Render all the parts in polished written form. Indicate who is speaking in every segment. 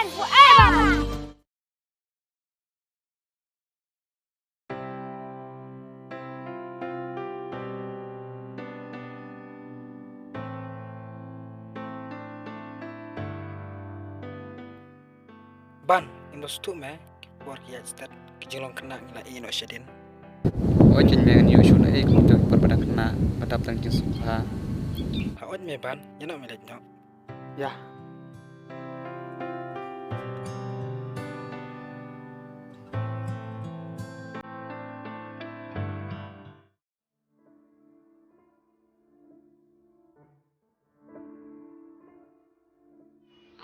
Speaker 1: and forever.
Speaker 2: Ban, indos tu me, buat kiat start kejolong kena ngila ino syadin.
Speaker 3: Ôi chuyện mẹ nhiều số này cũng được bật bật na bật đập tăng chân sụp ha.
Speaker 2: Hawat me ban, nyano me lejno.
Speaker 3: Ya.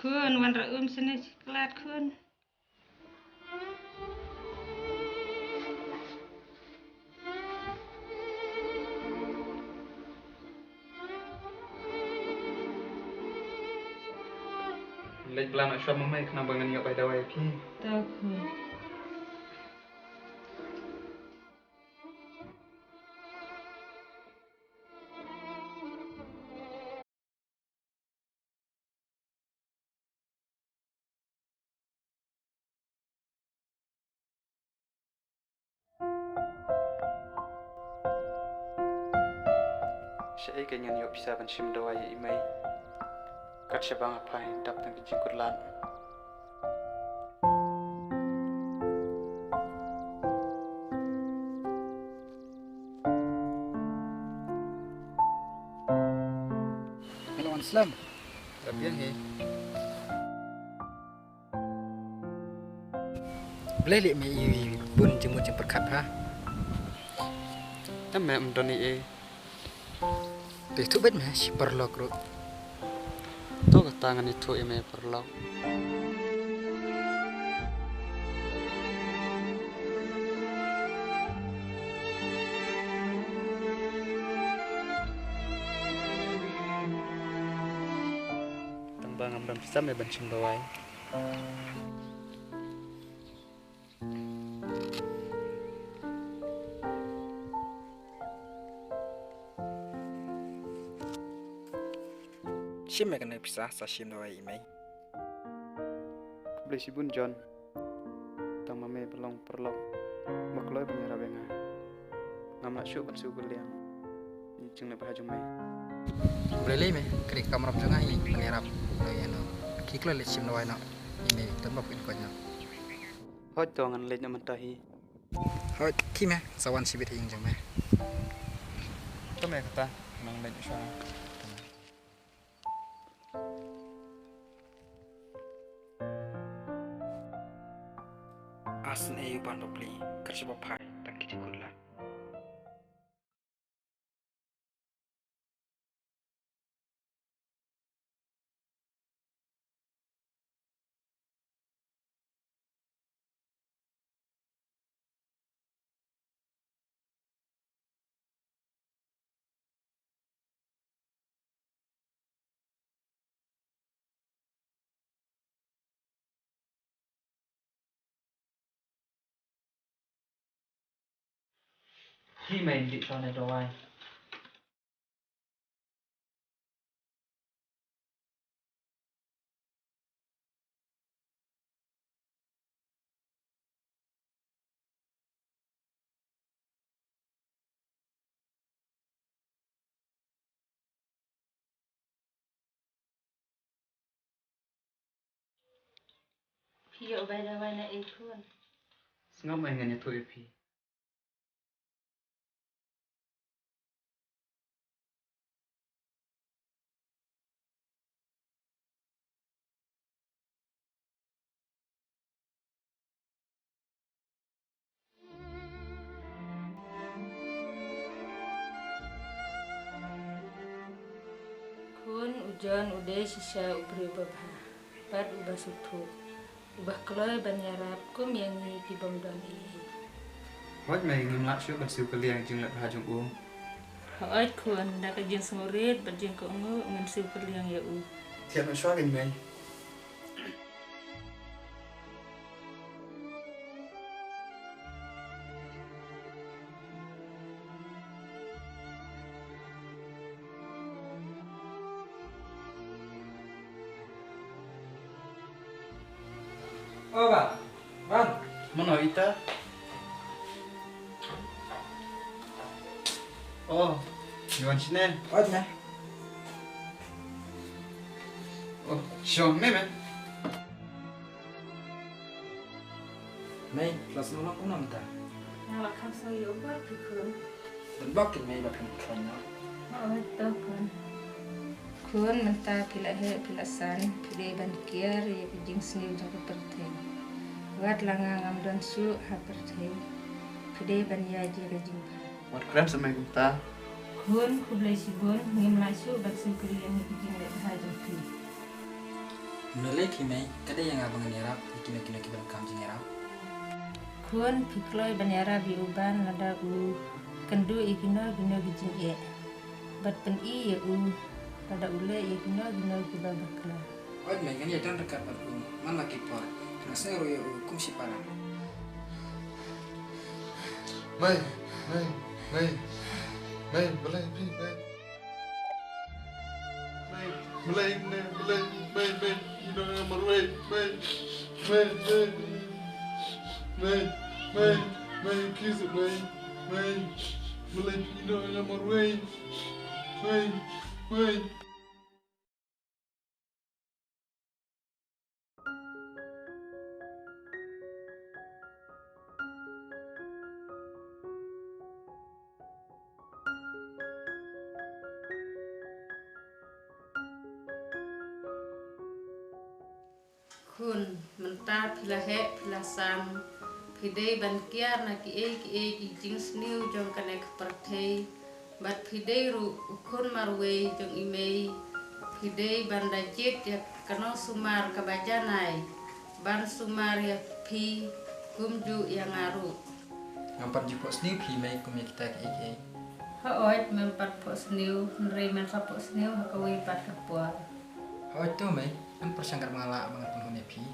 Speaker 4: Khươnวันระสนิทกลาดkhươn
Speaker 3: Lệnh plan ở shop mấy khăn bằng ngọc bài đầu ấy khi.
Speaker 4: tao khươn
Speaker 3: Sẽ cái nhân hiệu bisa bensim đầu ấy mấy. Cắt sẽ bằng apa đập tăng cái chim cột lan.
Speaker 2: Hello Islam.
Speaker 3: Tapi yang he.
Speaker 2: Boleh lihat me bun jemur jemur kat ha.
Speaker 3: Em mẹ mình đón đi.
Speaker 2: Tu tu bet me perlok ro.
Speaker 3: Tuh ke tangan itu em perlu. Tembang amram bisa me bensim doai.
Speaker 2: Sim me kena pisah sa sim dawai imei.
Speaker 3: KHUBLEI SHIBUN John. Tang mame perlu. Makloi punya rabenga. Ngam nak syuk bensu kuliang. Ni jeng nak bahajung mai.
Speaker 2: Boleh lihat me, kena kamera jangan ini penerap. No ya no. Kiklo lihat sim dawai no. Imei tembak in konya.
Speaker 3: Hot tongan lej nak mentahi.
Speaker 2: Hawat ki me sawan sibit hing jang me.
Speaker 3: Tu me kata nang lej syah.
Speaker 2: Asin ayu ban beli kerja bapai dan kita kulat.
Speaker 3: Khi mình đi cho này đồ ai.
Speaker 4: Hiệu bài ra bài này khươn
Speaker 3: Ngắm anh nghe thôi phi.
Speaker 4: khươn ujan udah sisa ubri babha pat ubah sutu ubah kloi banyarap kum yang ni di bangdan ini.
Speaker 3: Hot mày ngâm lại syuk bensu kuliang jeng nak bahajung um.
Speaker 4: Hỏi khươn đã cái dân smurit bật dân cậu ngư ngân siêu cất liang ya u.
Speaker 2: Tiap nak syua kan mei. Oh, Bang.
Speaker 3: Mana ita? Oh, Yuan sini.
Speaker 2: Oh, ya.
Speaker 3: Oh, Sean ni men.
Speaker 2: Mày, kelas 06 ta.
Speaker 4: Nak kasih ubah pikun.
Speaker 2: Dan bakin mày bakin klan no.
Speaker 4: Oh, tu kun. Kun mentah pila pilasan, pila ban kiar ya kejing seni jaga perteng. Wat langa ngam don su ha perteng. Pila ban ya jaga jing.
Speaker 3: Wat keren sama kita.
Speaker 4: Kun KHUBLEI SHIBUN ngim lasu bak singkuri yang kejing lek haja pi.
Speaker 2: Menoleh mày, kada yang abang ngerap, ikina kibal kam jing ngerap.
Speaker 4: Kun pikloi banyara biuban nada kendu ikina guna gijing e. Bat pen i ya pada ule ya guna guna bakla.
Speaker 2: Oh, mày kan ya dan dekat pada mana kipar. Nasi roya kum si parang.
Speaker 1: Mày, boleh, mày, you know I'm away, mày, kiss it, mày, boleh, you know I'm away, mày.
Speaker 5: Kun mentah pilahe pilasam pidei ban kiar na ki jing sniu jong kanek perthei bat pidei ru ukun marwei jong imei pidei Balajied ya kano sumar kabajanai ban sumar ya pi kumju yang ngaru
Speaker 2: Ngampar jupok sendiri pi mày kum ya kita ke.
Speaker 5: haoit mempat po sniu nrei men sa po sniu hakawi pat kapuar.
Speaker 2: Oh, itu mày, kan persangkar mengalak banget penghuni pi.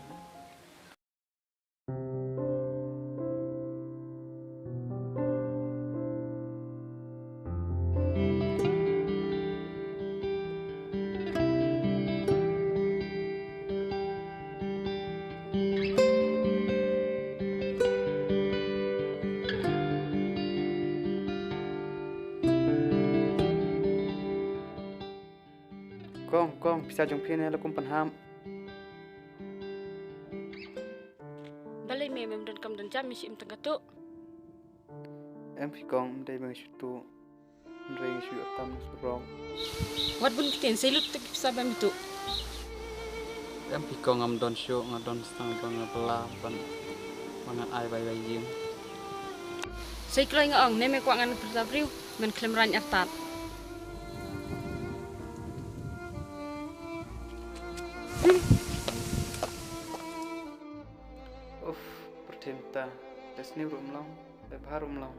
Speaker 3: Kong, bisa jong pian la kum panham.
Speaker 6: Balai memang dan kam dan jam misi tengah tu.
Speaker 3: Em phi kong dei bang shutu. Nrei shu atam surong.
Speaker 6: Wat bun kiten selut tak bisa bam itu.
Speaker 3: Em phi kong am don shu ngadon stang bang bela ban mangan ai bai yim.
Speaker 6: Saya kira ingat ang neme kuangan pertabriu ngan klemran artat.
Speaker 3: Pertinta, desni rum long, bebharum long.